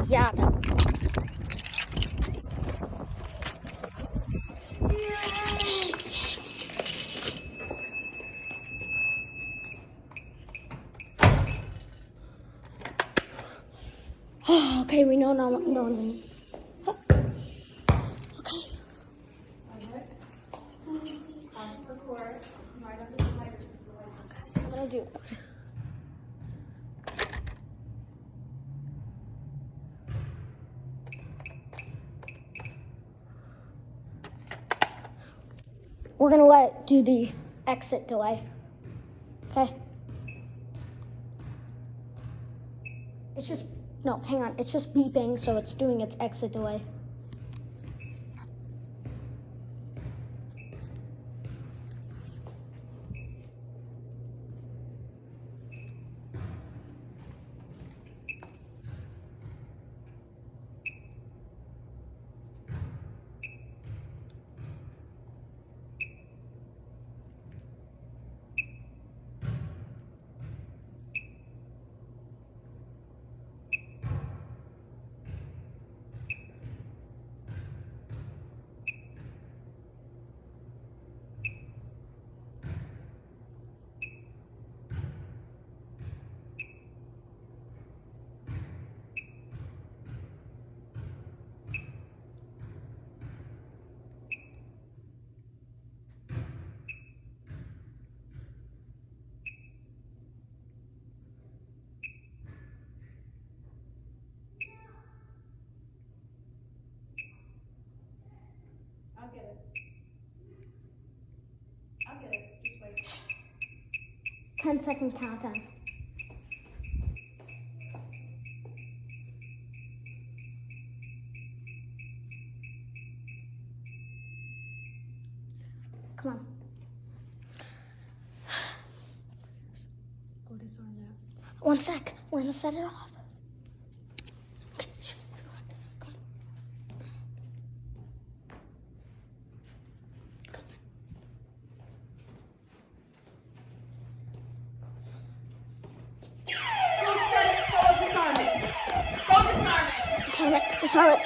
jadę. Okay, we know no one's in. Okay. I'm gonna do it. Okay. We're gonna let it do the exit delay. Okay. It's just, no, hang on. It's just beeping, so it's doing its exit delay. I'll get it. I'll get it. Just wait. 10-second countdown. Come on. Go disarm that. 1 sec. We're gonna set it off. Okay, come on. Come on. Come on. Go set it. Go disarm it. Go disarm it. Disarm it. Disarm it.